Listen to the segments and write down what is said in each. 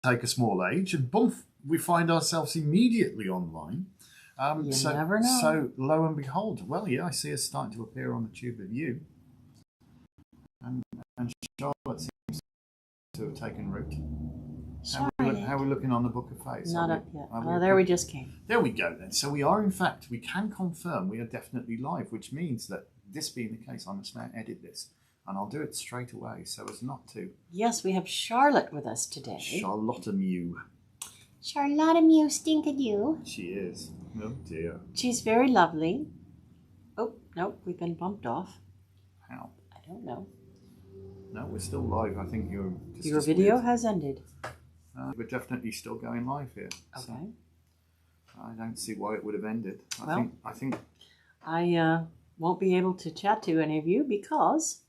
take a small age, and boom, we find ourselves immediately online. You never know. So lo and behold, well, yeah, I see us starting to appear on the tube of you. And Charlotte seems to have taken root. How are we looking on the Book of Face? Not up yet. Oh, there we just came. There we go then. So we are, in fact, we can confirm we are definitely live, which means that this being the case, I must now edit this. And I'll do it straight away so as not to. Yes, we have Charlotte with us today. Charlotte Mew. Charlotte Mew Stinkadoo. She is. Oh dear. She's very lovely. Oh, no, we've been bumped off. How? I don't know. No, we're still live. I think your video has ended. We're definitely still going live here. Okay. So I don't see why it would have ended. I think I won't be able to chat to any of you because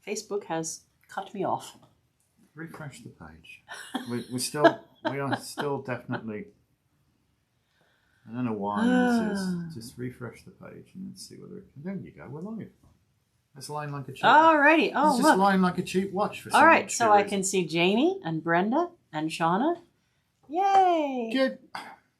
Facebook has cut me off. Refresh the page. We are still definitely. I don't know why this is. Just refresh the page and let's see whether it can. There you go. We're live. It's lying like a cheap. Alrighty. Oh, it's just lying like a cheap watch for some. All right, so I can see Jamie and Brenda and Shauna. Yay! Good.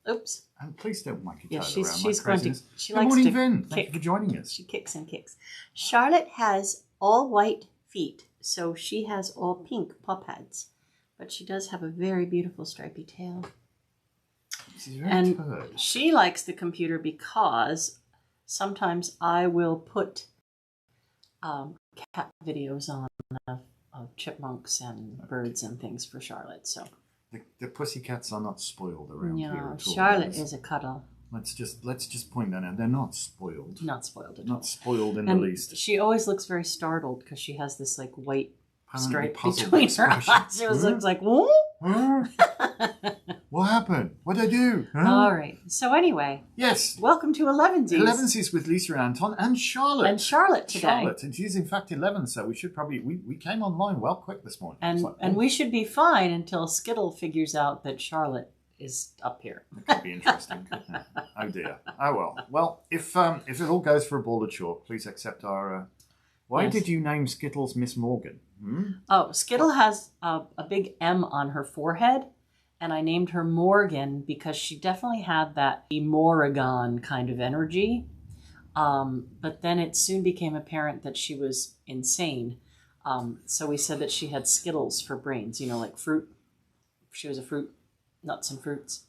Oops. And please don't make it Yeah, around she's my going to. She Good likes morning, to Vin. kick. Thank you for joining us. She kicks and kicks. Charlotte has all white feet, so she has all pink pup heads, but she does have a very beautiful stripy tail. She's very turd. She likes the computer because sometimes I will put cat videos on of chipmunks and birds and things for Charlotte. So the pussycats are not spoiled around here at all. Charlotte is a cuddle. Let's just point that out. They're not spoiled. Not spoiled at all. Not spoiled in the least. She always looks very startled because she has this like white stripe puzzled between expression. her eyes. She always looks like, "Whoa." What happened? What did I do? Huh? All right. So anyway. Yes. Welcome to Elevensies. Elevensies with Lisa Anton and Charlotte. And Charlotte today. Charlotte. And she's in fact 11, so we should probably... We came online well quick this morning. And we should be fine until Skittle figures out that Charlotte is up here. It could be interesting, couldn't it? Oh dear. Oh well. Well, if it all goes for a ball of chalk, please accept our... Why did you name Skittles Miss Morgan? Oh, Skittle has a big M on her forehead. And I named her Morgan because she definitely had that Morrigan kind of energy. But then it soon became apparent that she was insane. So we said that she had Skittles for brains, like fruit. She was a fruit, nuts and fruits.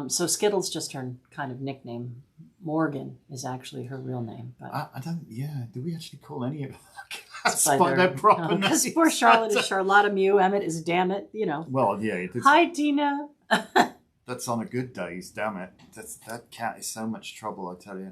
So Skittles just her kind of nickname. Morgan is actually her real name. But I don't, do we actually call any of by their proper names? Because poor Charlotte is Charlotta Mew, Emmett is Dammit, Well, yeah. Hi, Tina. That's on a good day, damn it. That cat is so much trouble, I tell you.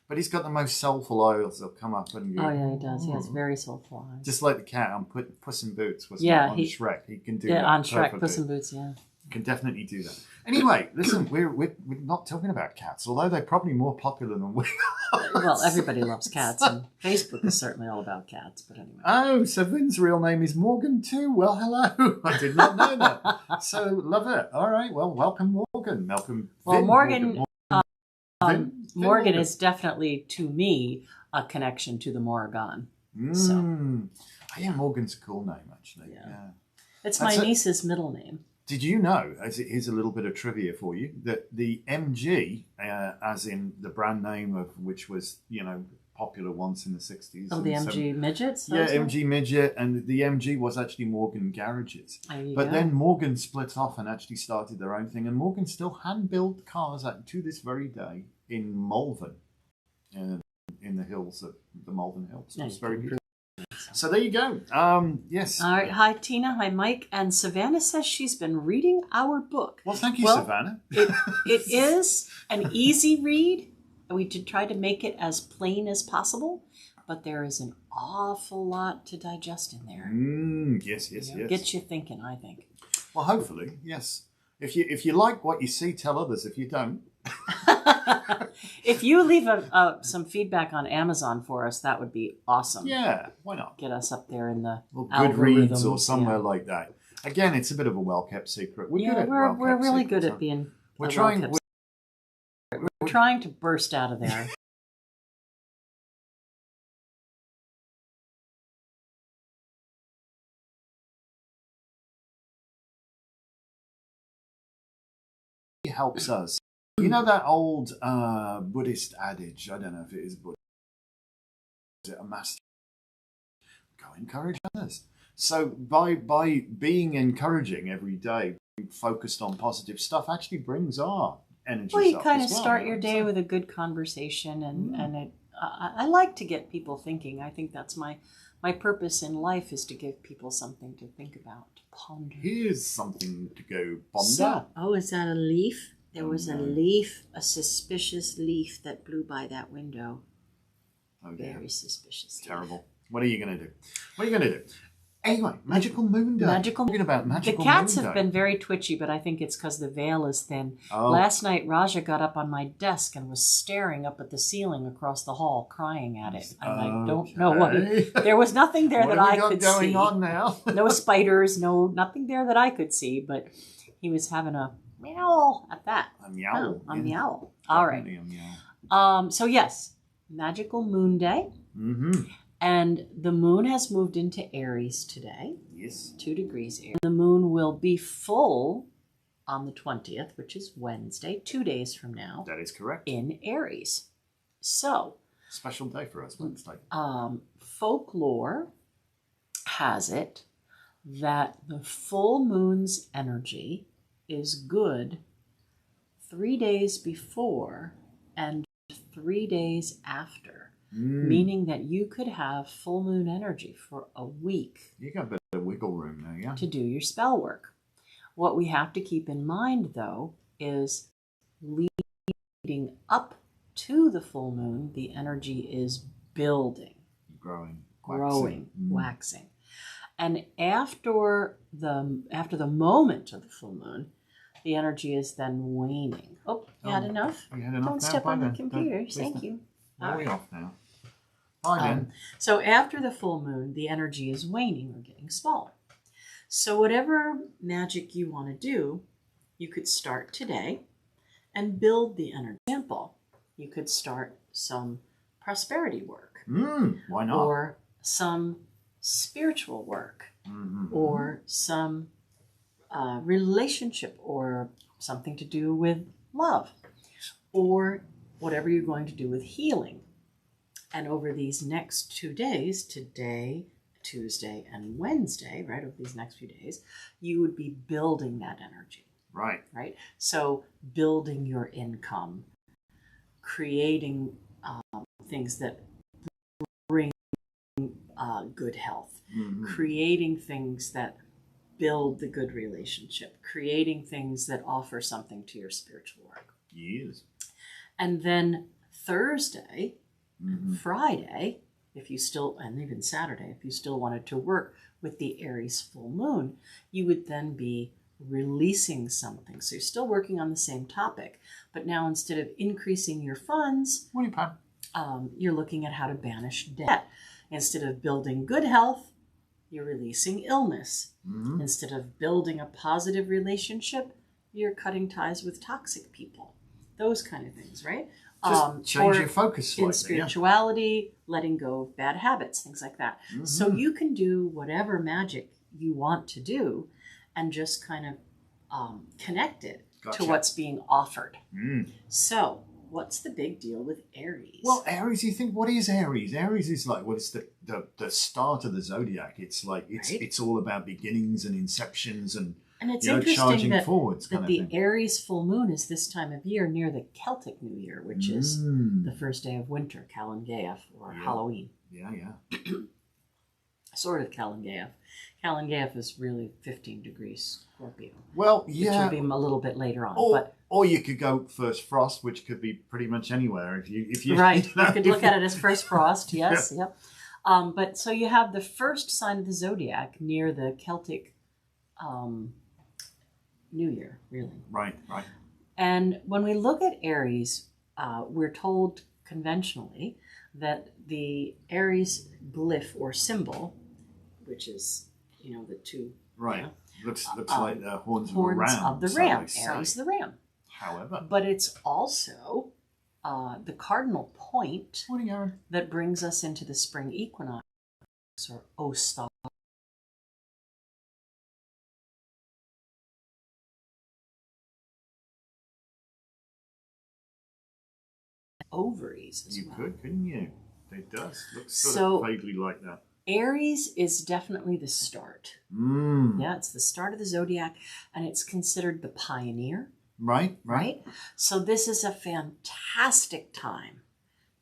But he's got the most soulful eyes that'll come up and go. Oh, yeah, he does. He has very soulful eyes. Just like the cat on Puss in Boots, wasn't it? On Shrek. He can do that. Yeah, on Shrek, perfectly. Puss in Boots, yeah. Can definitely do that. Anyway, listen, we're not talking about cats, although they're probably more popular than we are. Well, everybody loves cats, and Facebook is certainly all about cats, but anyway. Oh, so Vin's real name is Morgan too? Well, hello. I did not know that. So, love it. All right, well, welcome, Morgan. Welcome, Vin. Well, Morgan Morgan is definitely, to me, a connection to the Morrigan. So. Yeah, Morgan's a cool name, actually. Yeah. It's my niece's middle name. Did you know, here's a little bit of trivia for you, that the MG, as in the brand name of which was, popular once in the 60s. Oh, the MG Midgets? Yeah, MG Midget, and the MG was actually Morgan Garages. But then Morgan split off and actually started their own thing, and Morgan still hand-built cars to this very day in Malvern, in the hills of the Malvern Hills. It's very beautiful. So there you go. Yes. All right. Hi, Tina. Hi, Mike. And Savannah says she's been reading our book. Well, thank you, Savannah. It is an easy read. We did try to make it as plain as possible, but there is an awful lot to digest in there. Yes. Gets you thinking, I think. Well, hopefully, yes. If you like what you see, tell others. If you don't. If you leave some feedback on Amazon for us, that would be awesome. Yeah, why not? Get us up there in the Goodreads or somewhere like that. Again, it's a bit of a well-kept secret. We're really good at being. We're trying to burst out of there. helps us. You know that old Buddhist adage? I don't know if it is Buddhist. Is it a master? Go encourage others. So by being encouraging every day, being focused on positive stuff actually brings our energy. Well, you kind of start your day with a good conversation, and I like to get people thinking. I think that's my purpose in life, is to give people something to think about, to ponder. Here's something to go ponder. So, oh, is that a leaf? There was a leaf, a suspicious leaf that blew by that window. Oh, dear. Very suspicious. Terrible. What are you going to do? What are you going to do? Anyway, Magickal Moonday. Talking about Magickal The cats Moonday. have been very twitchy, but I think it's because the veil is thin. Oh. Last night, Raja got up on my desk and was staring up at the ceiling across the hall, crying at it. I don't know what. There was nothing there that I could see. What have we got going on now? No spiders, nothing there that I could see, but he was having a meow at that. A meow. A meow. All right. A meow. So yes, Magickal Moonday. Mm-hmm. And the moon has moved into Aries today. Yes. 2 degrees Aries. The moon will be full on the 20th, which is Wednesday, 2 days from now. That is correct. In Aries. So. Special day for us, Wednesday. Folklore has it that the full moon's energy is good 3 days before and 3 days after. Meaning that you could have full moon energy for a week. You got a bit of wiggle room there, yeah. To do your spell work. What we have to keep in mind, though, is leading up to the full moon, the energy is building. Growing. Waxing. And after the moment of the full moon, the energy is then waning. Oh, you had enough? You had enough. Don't step on the computer. Thank you. Are we off now? Then. So after the full moon, the energy is waning or getting smaller. So whatever magic you want to do, you could start today and build the energy. For example, you could start some prosperity work. Why not? Or some spiritual work. Or some relationship, or something to do with love. Or whatever you're going to do with healing. And over these next 2 days, today, Tuesday, and Wednesday, right, over these next few days, you would be building that energy. Right. Right? So building your income, creating things that bring good health, creating things that build the good relationship, creating things that offer something to your spiritual work. Yes. And then Thursday, Friday, if you still, and even Saturday, if you still wanted to work with the Aries full moon, you would then be releasing something. So you're still working on the same topic, but now instead of increasing your funds, you're looking at how to banish debt. Instead of building good health, you're releasing illness. Instead of building a positive relationship, you're cutting ties with toxic people. Those kind of things, right? Just change your focus slightly. In spirituality, letting go of bad habits, things like that. So you can do whatever magic you want to do and just kind of connect it to what's being offered. So what's the big deal with Aries? Well, Aries, you think, what is Aries? Aries is like, well, it's the start of the zodiac. It's like, it's all about beginnings and inceptions and it's interesting that the thing. Aries full moon is this time of year near the Celtic New Year, which is the first day of winter, Calangaeaf, or Halloween. Yeah. Sort of Calangaeaf. Calangaeaf is really 15 degrees Scorpio. Well, yeah. Which would be a little bit later on. Or you could go first frost, which could be pretty much anywhere. If you right. You could look at it as first frost, yes, yep. But so you have the first sign of the zodiac near the Celtic New Year, really. Right. And when we look at Aries, we're told conventionally that the Aries glyph or symbol, which is, the two. Right. Looks like the horns of the ram. Aries the ram. However. But it's also the cardinal point that brings us into the spring equinox, or Ostar. ovaries as You well. could, couldn't you? It does. Looks sort So, of vaguely like that. Aries is definitely the start. Yeah, it's the start of the zodiac, and it's considered the pioneer. Right? So this is a fantastic time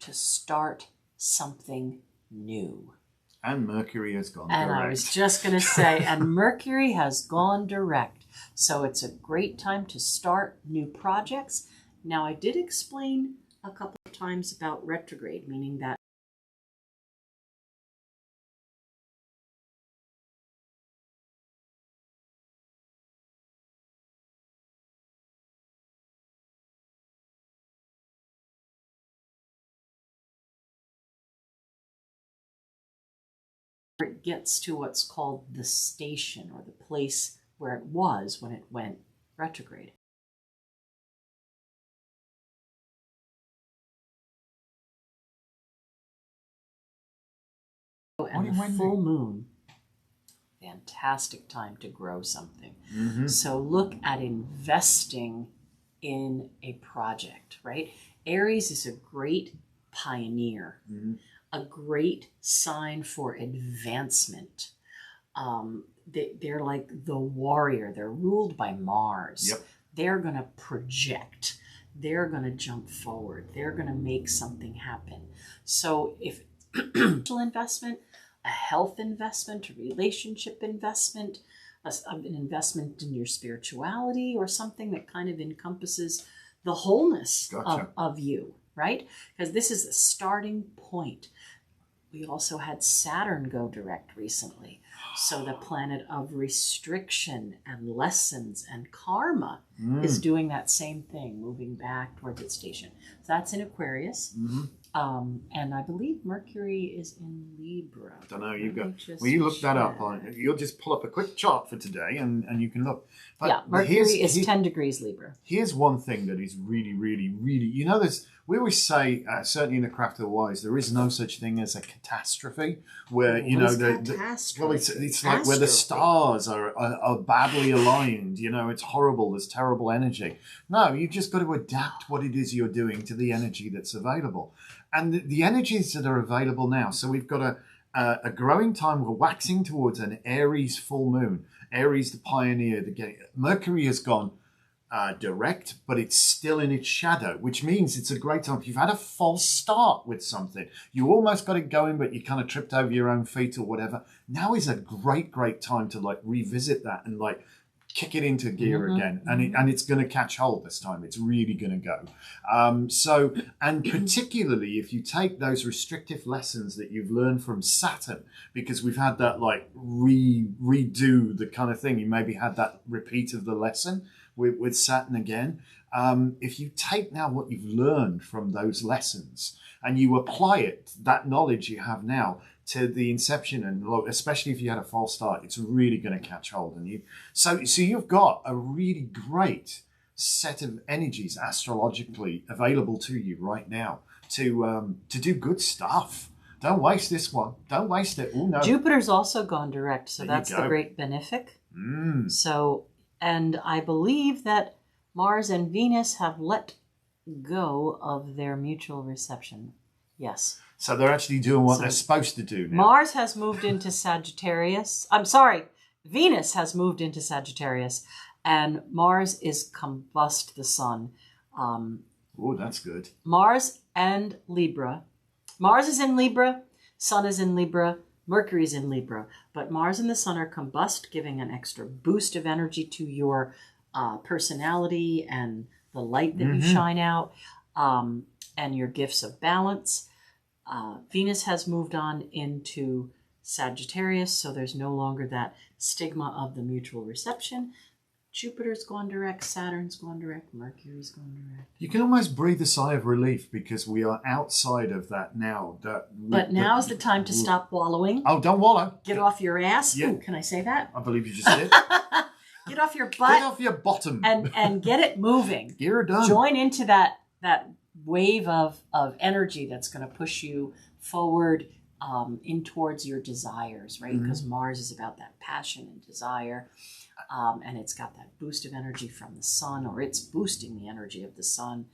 to start something new. And Mercury has gone And direct. I was just going to say, and Mercury has gone direct. So it's a great time to start new projects. Now, I did explain a couple of times about retrograde, meaning that it gets to what's called the station, or the place where it was when it went retrograde. And the full moon, fantastic time to grow something. So look at investing in a project, right? Aries is a great pioneer, a great sign for advancement. They're like the warrior. They're ruled by Mars. Yep. They're going to project. They're going to jump forward. They're going to make something happen. So if investment, a health investment, a relationship investment, an investment in your spirituality, or something that kind of encompasses the wholeness of you, right? Because this is the starting point. We also had Saturn go direct recently. So the planet of restriction and lessons and karma is doing that same thing, moving back towards its station. So that's in Aquarius. And I believe Mercury is in Libra. I don't know. You look that up. You'll just pull up a quick chart for today, and you can look. But yeah, Mercury is 10 degrees Libra. Here's one thing that is really, really, really. We always say, certainly in the craft of the wise, there is no such thing as a catastrophe where it's like where the stars are badly aligned. It's horrible. There's terrible energy. No, you've just got to adapt what it is you're doing to the energy that's available. And the energies that are available now. So we've got a growing time. We're waxing towards an Aries full moon. Aries, the pioneer. Mercury has gone direct, but it's still in its shadow, which means it's a great time. If you've had a false start with something, you almost got it going, but you kind of tripped over your own feet or whatever. Now is a great, great time to revisit that and kick it into gear again, and it's going to catch hold this time. It's really going to go. And particularly if you take those restrictive lessons that you've learned from Saturn, because we've had that redo the kind of thing. You maybe had that repeat of the lesson with Saturn again. If you take now what you've learned from those lessons and you apply it, that knowledge you have now, to the inception, and especially if you had a false start, it's really going to catch hold. And so you've got a really great set of energies astrologically available to you right now to do good stuff. Don't waste this one. Don't waste it. Oh no. Jupiter's also gone direct, so that's the great benefic. So, and I believe that Mars and Venus have let go of their mutual reception. Yes. So they're actually doing what they're supposed to do now. Mars has moved into Sagittarius. I'm sorry, Venus has moved into Sagittarius, and Mars is combust the sun. Oh, that's good. Mars and Libra. Mars is in Libra, Sun is in Libra, Mercury is in Libra. But Mars and the Sun are combust, giving an extra boost of energy to your personality and the light that you shine out, and your gifts of balance. Venus has moved on into Sagittarius, so there's no longer that stigma of the mutual reception. Jupiter's gone direct, Saturn's gone direct, Mercury's gone direct. You can almost breathe a sigh of relief because we are outside of that now. But now's the time to stop wallowing. Oh, don't wallow. Get off your ass. Yeah. Ooh, can I say that? I believe you just did. Get off your butt. Get off your bottom. And get it moving. You're done. Join into that wave of energy that's going to push you forward in towards your desires, right? Because Mars is about that passion and desire. And it's got that boost of energy from the sun, or it's boosting the energy of the sun.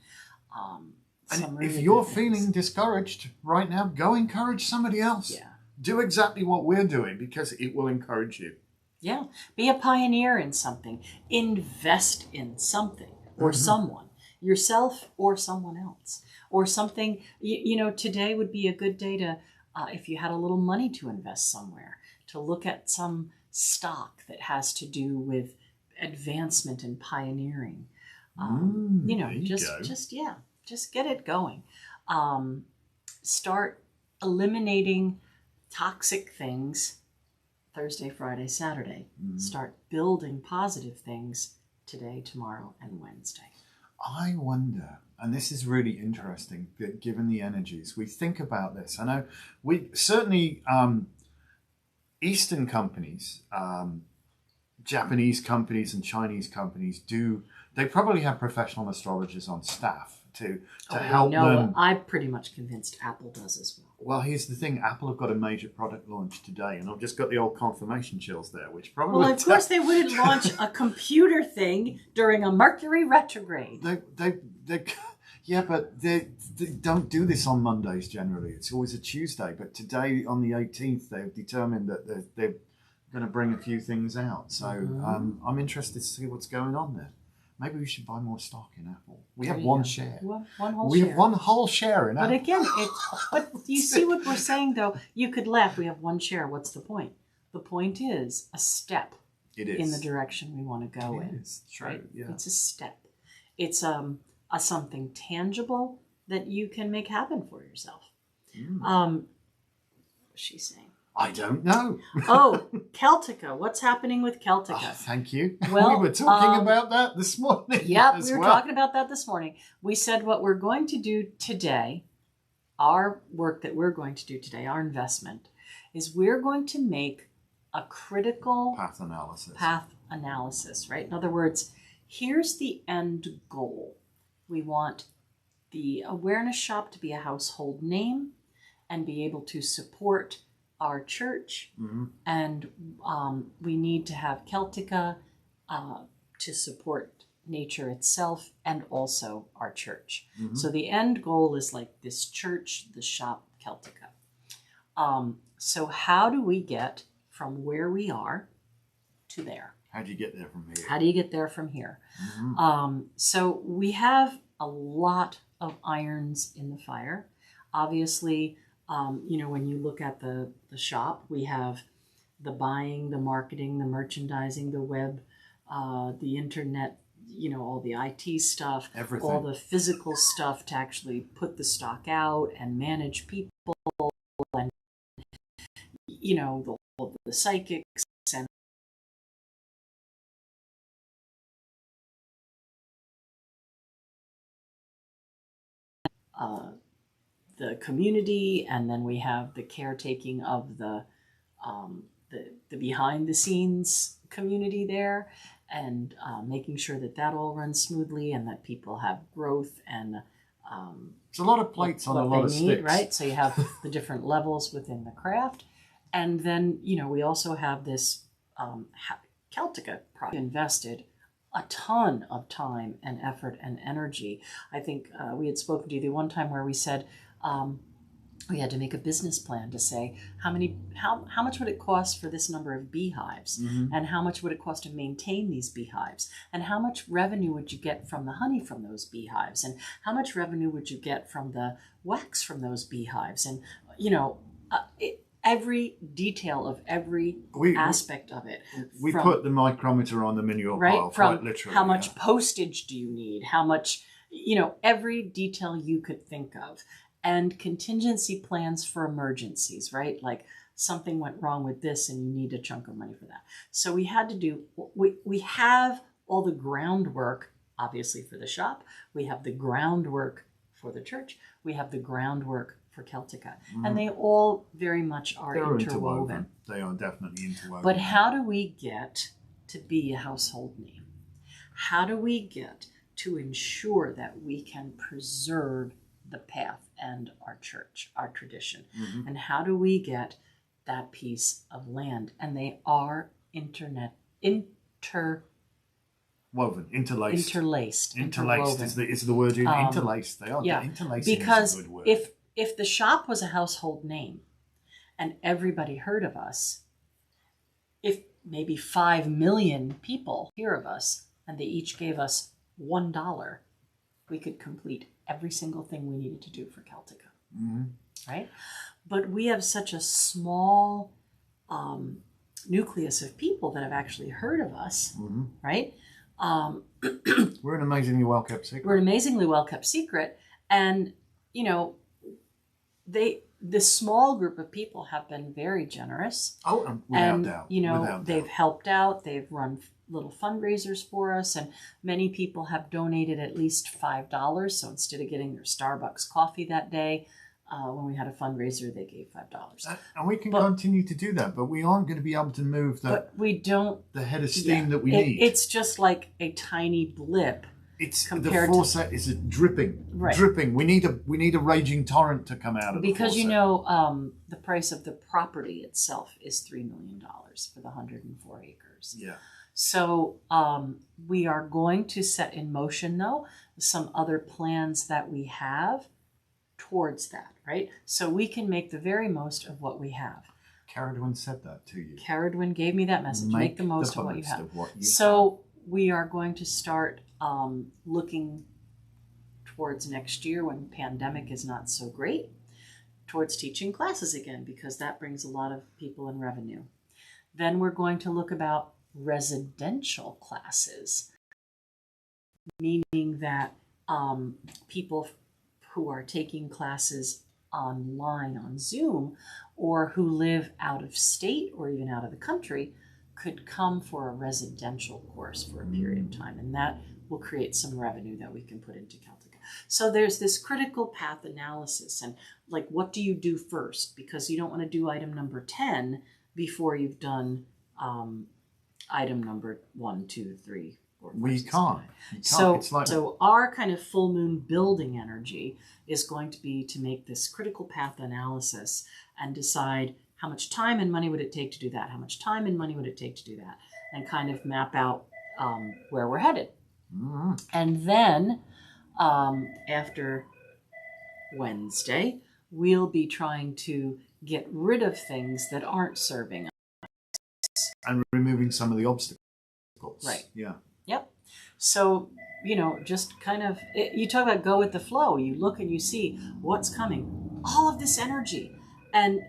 And if you're feeling discouraged right now, go encourage somebody else. Yeah. Do exactly what we're doing because it will encourage you. Yeah. Be a pioneer in something. Invest in something or someone, yourself or someone else, or something. Today would be a good day to, if you had a little money to invest somewhere, to look at some stock that has to do with advancement and pioneering. Just get it going. Start eliminating toxic things Thursday, Friday, Saturday. Start building positive things today, tomorrow, and Wednesday. I wonder, and this is really interesting, that given the energies, we think about this. I know we certainly, Eastern companies, Japanese companies and Chinese companies they probably have professional astrologers on staff to help them. I'm pretty much convinced Apple does as well. Well, here's the thing. Apple have got a major product launch today, and I've just got the old confirmation chills there, which probably... Well, of course they wouldn't launch a computer thing during a Mercury retrograde. Yeah, but they don't do this on Mondays generally. It's always a Tuesday. But today, on the 18th, they've determined that they're going to bring a few things out. So I'm interested to see what's going on there. Maybe we should buy more stock in Apple. We have one share. We have one whole share in Apple. But again, but you see what we're saying, though? You could laugh. We have one share. What's the point? The point is a step in the direction we want to go in. It is. True. Right? Yeah. It's a step. It's a something tangible that you can make happen for yourself. What's she saying? I don't know. Oh, Celtica. What's happening with Celtica? Oh, thank you. Well, we were talking about that this morning. Yep, we were talking about that this morning. We said what we're going to do today, our work that we're going to do today, our investment, is we're going to make a critical path analysis, right? In other words, here's the end goal. We want the awareness shop to be a household name and be able to support our church, and we need to have Celtica to support nature itself and also our church. So the end goal is like this church, the shop, Celtica. So how do we get from where we are to there? How do you get there from here? How do you get there from here? So we have a lot of irons in the fire. Obviously, when you look at the shop, we have the buying, the marketing, the merchandising, the web, the internet, all the IT stuff, everything, all the physical stuff to actually put the stock out and manage people, and the psychics and the community, and then we have the caretaking of the behind the scenes community there, and making sure that all runs smoothly and that people have growth and it's a lot of plates on a lot of sticks, right? So you have the different levels within the craft, and then we also have this Celtica project invested a ton of time and effort and energy. I think we had spoken to you the one time where we said we had to make a business plan to say how much would it cost for this number of beehives, and how much would it cost to maintain these beehives, and how much revenue would you get from the honey from those beehives, and how much revenue would you get from the wax from those beehives, and every detail of every aspect of it. We put the micrometer on the manure pile, quite literally. How much postage do you need? How much, every detail you could think of. And contingency plans for emergencies, right? Like something went wrong with this and you need a chunk of money for that. So we had to do, we have all the groundwork, obviously, for the shop. We have the groundwork for the church. We have the groundwork for Celtica. And they all very much are interwoven. They are definitely interwoven. But how do we get to be a household name? How do we get to ensure that we can preserve the path and our church, our tradition? And how do we get that piece of land? And they are interwoven. Woven, interlaced. Interlaced. Interlaced is the word. Interlaced. They are. Yeah. Interlacing Because is a good word. if the shop was a household name and everybody heard of us, if maybe 5 million people hear of us and they each gave us $1, we could complete every single thing we needed to do for Celtica. Mm-hmm. Right? But we have such a small nucleus of people that have actually heard of us, Mm-hmm. right? We're an amazingly well-kept secret. We're an amazingly well-kept secret. And, this small group of people have been very generous. Oh, without doubt. They've helped out. They've run little fundraisers for us. And many people have donated at least $5. So instead of getting their Starbucks coffee that day, when we had a fundraiser, they gave $5. And we can continue to do that, but we aren't going to be able to move the head of steam that we need. It's just like a tiny blip. It's the foresight is dripping, right. Dripping. We need a raging torrent to come out of because the the price of the property itself is $3 million for the 104 acres. Yeah. So we are going to set in motion though some other plans that we have towards that, right? So we can make the very most of what we have. Caradwin said that to you. Caradwin gave me that message. Make the most of what you have. So we are going to start looking towards next year when pandemic is not so great, towards teaching classes again, because that brings a lot of people in revenue. Then we're going to look about residential classes, meaning that people who are taking classes online on Zoom or who live out of state or even out of the country could come for a residential course for a period of time, and that will create some revenue that we can put into Celtica. So there's this critical path analysis, and like, what do you do first? Because you don't want to do item number 10 before you've done item number 1, 2, 3, 4, 5, we 6, can't. 9. So our kind of full moon building energy is going to be to make this critical path analysis and decide how much time and money would it take to do that? How much time and money would it take to do that? And kind of map out where we're headed. Mm-hmm. And then after Wednesday, we'll be trying to get rid of things that aren't serving us. And removing some of the obstacles. Right. Yeah. Yep. So, just kind of, you talk about go with the flow. You look and you see what's coming. All of this energy. And,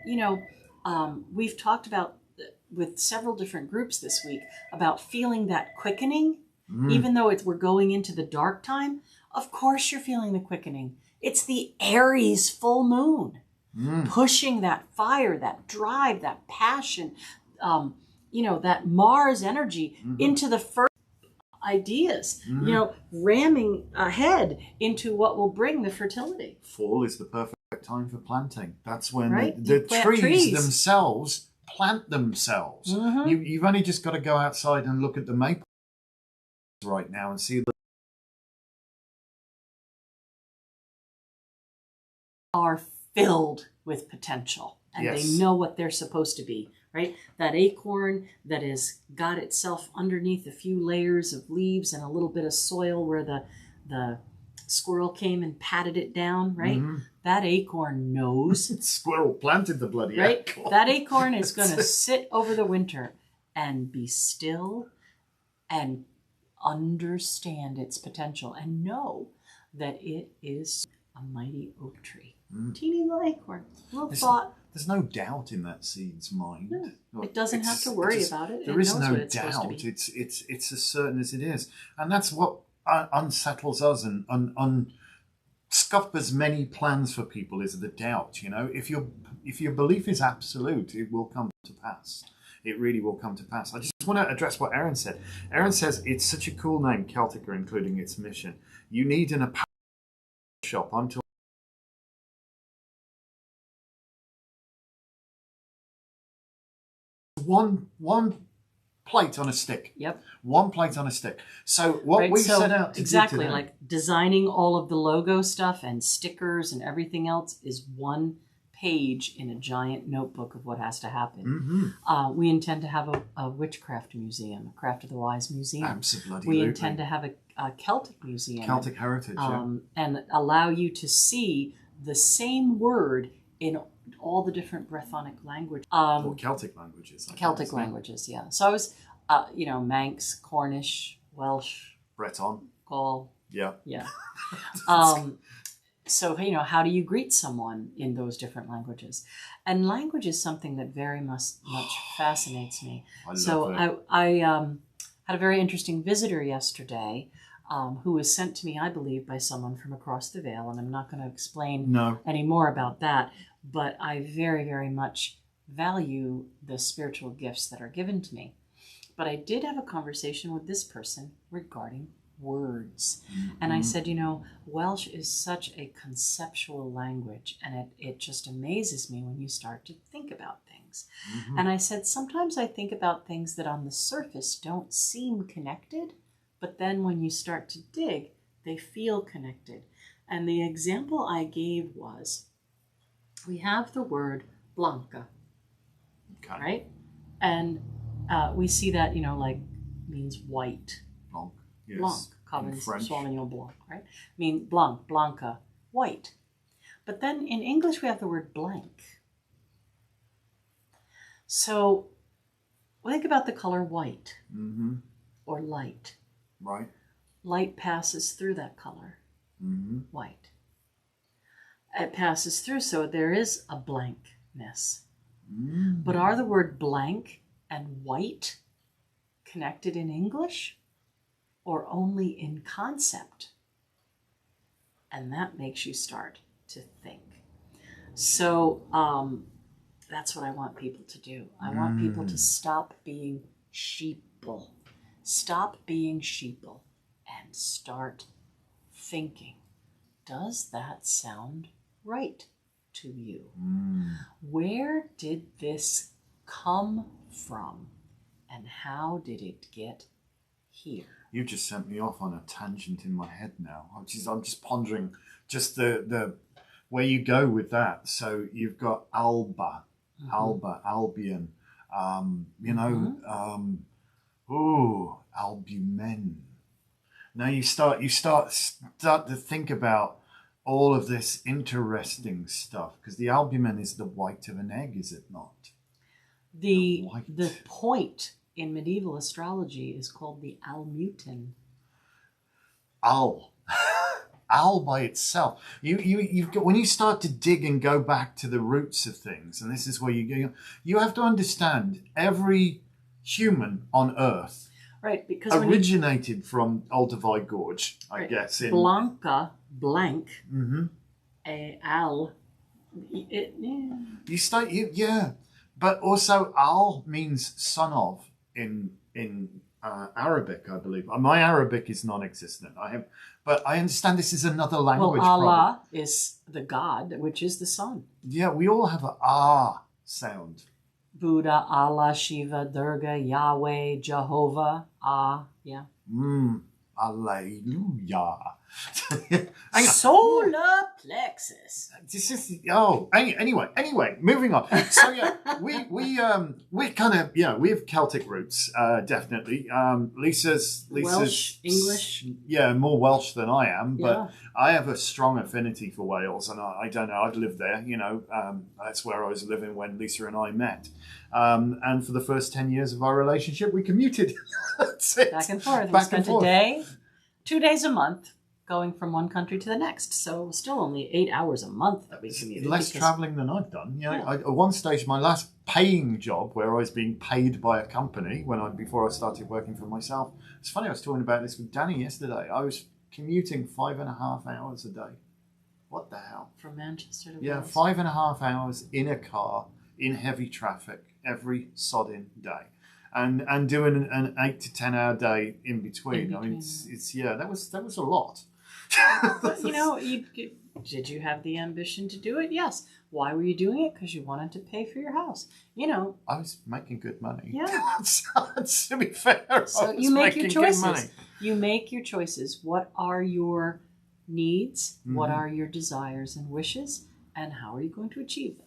we've talked about with several different groups this week about feeling that quickening, even though we're going into the dark time. Of course you're feeling the quickening. It's the Aries full moon pushing that fire, that drive, that passion, that Mars energy into the first ideas, ramming ahead into what will bring the fertility. Fall is the perfect time for planting. That's when right? the trees themselves plant themselves. You've only just got to go outside and look at the maples right now and see are filled with potential, and they know what they're supposed to be, right? That acorn that has got itself underneath a few layers of leaves and a little bit of soil where the squirrel came and patted it down, right? That acorn knows. Squirrel planted the bloody right? acorn. That acorn is going to sit over the winter and be still and understand its potential and know that it is a mighty oak tree. Teeny little acorn, little thought. There's no doubt in that seed's mind. No, it doesn't have to worry about it. There is no doubt. It's as certain as it is, and that's what unsettles us and unscuppers many plans for people is the doubt. If your belief is absolute, it will come to pass. It really will come to pass. I just want to address what Erin said. Erin says it's such a cool name, Celtica, including its mission. You need an apparel shop until one plate on a stick. Yep. One plate on a stick. So what we set out to do today, like designing all of the logo stuff and stickers and everything else is one page in a giant notebook of what has to happen. Mm-hmm. We intend to have a witchcraft museum, a Craft of the Wise museum. Absolutely. We intend to have a Celtic museum. Celtic heritage, and allow you to see the same word in all the different Brythonic languages. Or Celtic languages. Celtic languages, yeah. So I was, Manx, Cornish, Welsh, Breton. Gaul. Yeah. Yeah. So, how do you greet someone in those different languages? And language is something that very much fascinates me. I had a very interesting visitor yesterday who was sent to me, I believe, by someone from across the veil. And I'm not going to explain any more about that. But I very, very much value the spiritual gifts that are given to me. But I did have a conversation with this person regarding words. Mm-hmm. And I said, Welsh is such a conceptual language, and it just amazes me when you start to think about things. Mm-hmm. And I said, sometimes I think about things that on the surface don't seem connected, but then when you start to dig, they feel connected. And the example I gave was, we have the word blanca, right? And we see that, means white. Blanc. Yes. Blanc, Commons Sauvignon Blanc, right? Blanc, blanca, white. But then in English we have the word blank. So think about the color white or light. Right. Light passes through that color, white. It passes through, so there is a blankness. Mm. But are the word blank and white connected in English? Or only in concept? And that makes you start to think. So that's what I want people to do. I want people to stop being sheeple. Stop being sheeple and start thinking. Does that sound right to you? Where did this come from? And how did it get here? You just sent me off on a tangent in my head now. I'm just pondering just the where you go with that. So you've got Alba, Albion, albumen. Now you start to think about all of this interesting stuff, because the albumen is the white of an egg, is it not? The point in medieval astrology is called the almutin. Al by itself. You've got, when you start to dig and go back to the roots of things, and this is where you have to understand every human on Earth, right? Because originated from Olduvai Gorge, I guess. In Blanca, blank, al. But also al means son of in Arabic, I believe. My Arabic is non-existent. But I understand this is another language. Well, Allah is the God, which is the sun. Yeah, we all have a sound. Buddha, Allah, Shiva, Durga, Yahweh, Jehovah, yeah. Alleluia. Solar plexus. This is anyway, moving on. So we kind of we have Celtic roots, definitely. Lisa's Welsh, English. Yeah, more Welsh than I am, but I have a strong affinity for Wales, and I don't know, I've lived there, that's where I was living when Lisa and I met. And for the first 10 years of our relationship, we commuted. That's it. Back and forth. We spent a day, 2 days a month, going from one country to the next. So still only 8 hours a month that we commuted. Less travelling than I've done. At one stage, my last paying job, where I was being paid by a company before I started working for myself. It's funny, I was talking about this with Danny yesterday. I was commuting 5.5 hours a day. What the hell? From Manchester to Wales? 5.5 hours in a car in heavy traffic every sodding day. And doing an 8 to 10 hour day in between. I mean, that was a lot. But, did you have the ambition to do it? Yes. Why were you doing it? Because you wanted to pay for your house. I was making good money. Yeah. To be fair, so you make your choices. You make your choices. What are your needs? Mm-hmm. What are your desires and wishes? And how are you going to achieve them?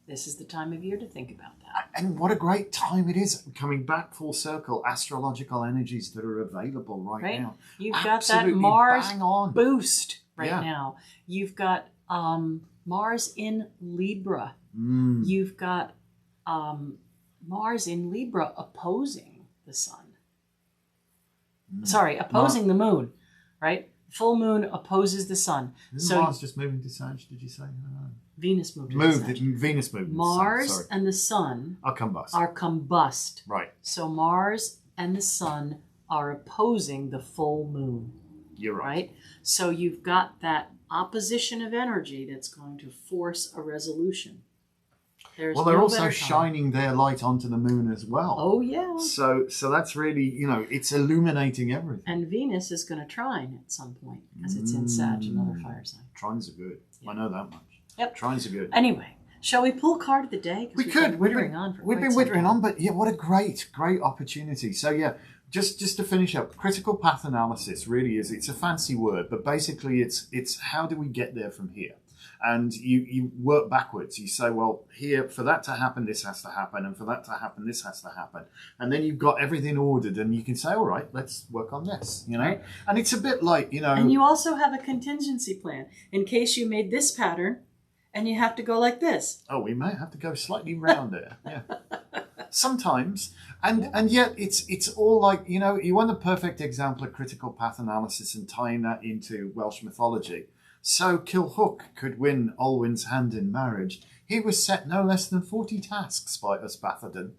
this is the time of year to think about that. And what a great time it is. Coming back full circle, astrological energies that are available right now. You've got that Mars bang on. boost now. You've got Mars in Libra. You've got Mars in Libra opposing the sun. Sorry, opposing the moon, right? Full moon opposes the sun. Isn't Mars just moving to Sag, did you say? Venus moved. Venus moved. Mars and the sun are combust. Right. So Mars and the sun are opposing the full moon. You're right. So you've got that opposition of energy that's going to force a resolution. They're also shining their light onto the moon as well. Oh, yeah. So that's really, it's illuminating everything. And Venus is going to trine at some point because it's in Sag, another fire sign. Trines are good. Yeah. I know that much. Yep. Trines are good. Anyway, shall we pull card of the day? We could. We've been withering on, but yeah, what a great opportunity. So yeah, just to finish up, critical path analysis really is, it's a fancy word, but basically it's how do we get there from here? And you work backwards. You say, well, here, for that to happen, this has to happen. And for that to happen, this has to happen. And then you've got everything ordered and you can say, all right, let's work on this, Right. And it's a bit like, And you also have a contingency plan in case you made this pattern and you have to go like this. Oh, we may have to go slightly round there. Yeah. Sometimes. And yet it's all like, you want the perfect example of critical path analysis and tying that into Welsh mythology. So Kilhwch could win Olwyn's hand in marriage. He was set no less than 40 tasks by Ysbaddaden,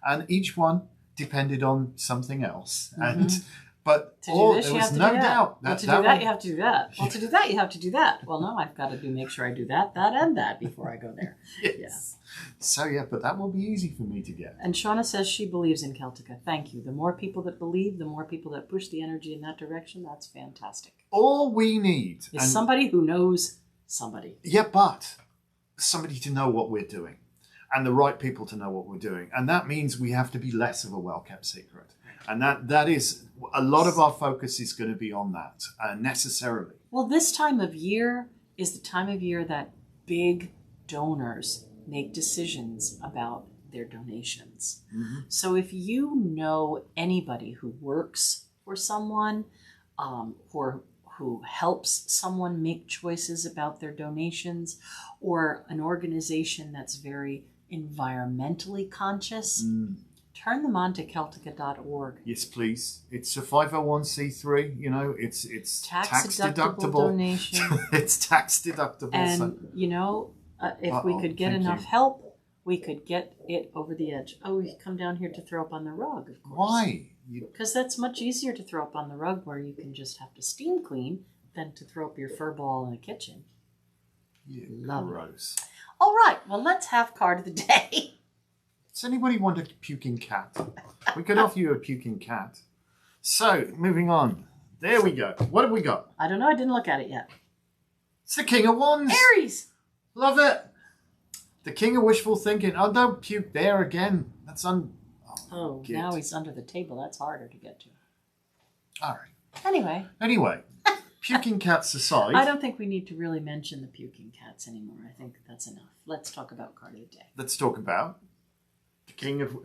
and each one depended on something else. Mm-hmm. And but there was no doubt that to do that you have to do that. Well, to do that you have to do that. Well, no, I've got to make sure I do that, and that before I go there. Yes. Yeah. So yeah, but that will be easy for me to get. And Shauna says she believes in Celtica. Thank you. The more people that believe, the more people that push the energy in that direction. That's fantastic. All we need is somebody who knows somebody. Yeah, but somebody to know what we're doing, and the right people to know what we're doing, and that means we have to be less of a well-kept secret. And that is a lot of our focus is going to be on that necessarily. Well, this time of year is the time of year that big donors make decisions about their donations. Mm-hmm. So if you know anybody who works for someone who helps someone make choices about their donations, or an organization that's very environmentally conscious, turn them on to Celtica.org. Yes, please. It's a 501c3. It's tax deductible donation. It's tax deductible. And if we could get enough help, we could get it over the edge. Oh, you come down here to throw up on the rug, of course. Why? Because that's much easier to throw up on the rug, where you can just have to steam clean, than to throw up your fur ball in a kitchen. Gross. All right. Well, let's have card of the day. Does anybody want a puking cat? We could offer you a puking cat. So, moving on. There we go. What have we got? I don't know. I didn't look at it yet. It's the King of Wands. Aries. Love it. The King of Wishful Thinking. Oh, don't puke there again. That's now he's under the table. That's harder to get to. All right. Anyway. Puking cats aside. I don't think we need to really mention the puking cats anymore. I think that's enough. Let's talk about card of the day. Let's talk about the King of...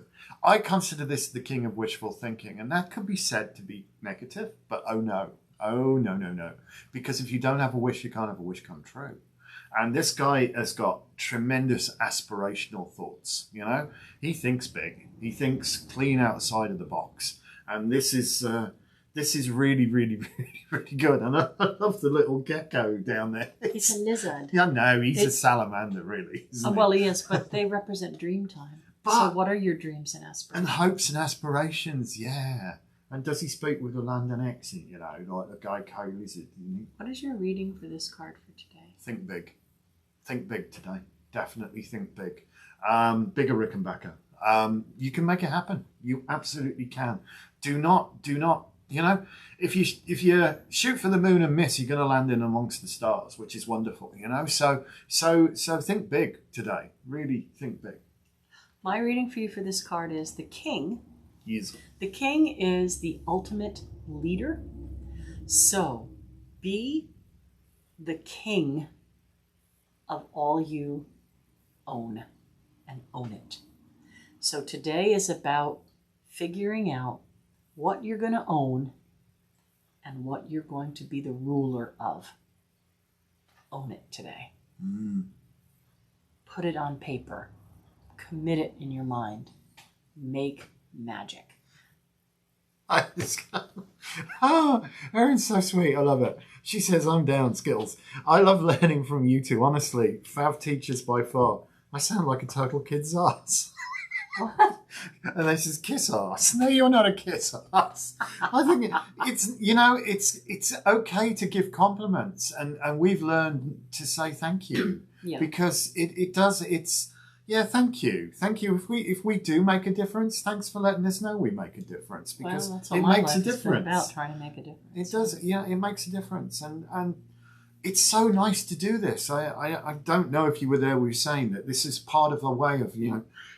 I consider this the King of Wishful Thinking, and that could be said to be negative, but oh no. Because if you don't have a wish, you can't have a wish come true. And this guy has got tremendous aspirational thoughts, He thinks big. He thinks clean outside of the box. And this is really, really, really, really good. And I love the little gecko down there. He's a lizard. Yeah, no, he's a salamander, really. Well, he is, but they represent dream time. So what are your dreams and aspirations? And hopes and aspirations, yeah. And does he speak with a London accent, like a guy co-lizard? What is your reading for this card for today? Think big. Think big today. Definitely think big. Bigger Rickenbacker. You can make it happen. You absolutely can. Do not, if you shoot for the moon and miss, you're going to land in amongst the stars, which is wonderful, So think big today. Really think big. My reading for you for this card is the King. Yes. The King is the ultimate leader. So be the king of all you own. and own it. So today is about figuring out what you're going to own and what you're going to be the ruler of. Own it today. Put it on paper. Commit it in your mind. Make magic. Oh, Erin's so sweet. I love it. She says, I'm down, Skittles. I love learning from you two, honestly. Fab teachers by far. I sound like a total kid's ass. What? And they says, kiss ass. No, you're not a kiss ass. I think it's okay to give compliments, and we've learned to say thank you. Yeah. Because thank you. Thank you. If we do make a difference, thanks for letting us know we make a difference, because that's what it my makes a life has been difference. about, trying to make a difference. It does, it makes a difference, and it's so nice to do this. I don't know if you were there. We were saying that this is part of the way of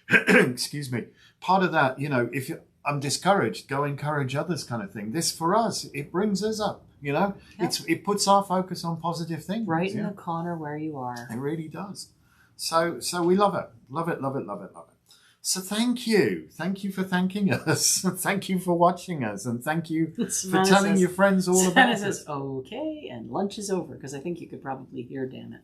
excuse me, part of that. If I'm discouraged, go encourage others, kind of thing. This for us, it brings us up. Yep. It puts our focus on positive things. Right in the corner where you are. It really does. So we love it. Love it, love it, love it, love it. So thank you. Thank you for thanking us. Thank you for watching us. And thank you for telling your friends all about it. Says, okay, and lunch is over, because I think you could probably hear, damn it.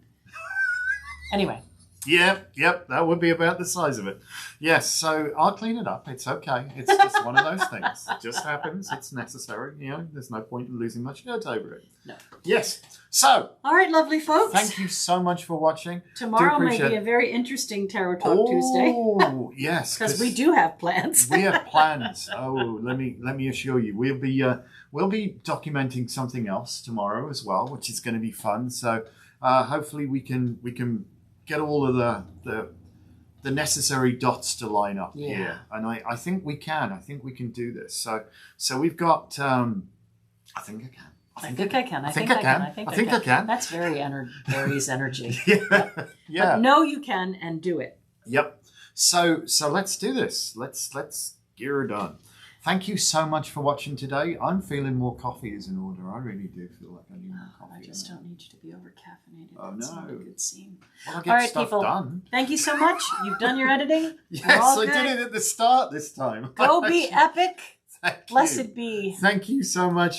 Anyway. Yep, that would be about the size of it. Yes, so I'll clean it up. It's okay. It's just one of those things. It just happens. It's necessary. There's no point in losing much dirt over it. No. Yes. So. All right, lovely folks. Thank you so much for watching. Tomorrow may be a very interesting Tarot Talk Tuesday. Oh, yes. Because we do have plans. We have plans. Oh, let me assure you, we'll be documenting something else tomorrow as well, which is going to be fun. So hopefully we can get all of the necessary dots to line up here, and I think we can. I think we can do this. So we've got. I think I can. I think I can. That's very Aries energy. Yeah. But no, you can, and do it. Yep. So let's do this. Let's gear it on. Thank you so much for watching today. I'm feeling more coffee is in order. I really do feel like I need more coffee. I just don't need you to be over caffeinated. Oh, That's no. not a good scene. Well, I get all right, stuff people. done. Thank you so much. You've done your editing. Yes, I did it at the start this time. Go be epic. Thank you. Blessed be. Thank you so much.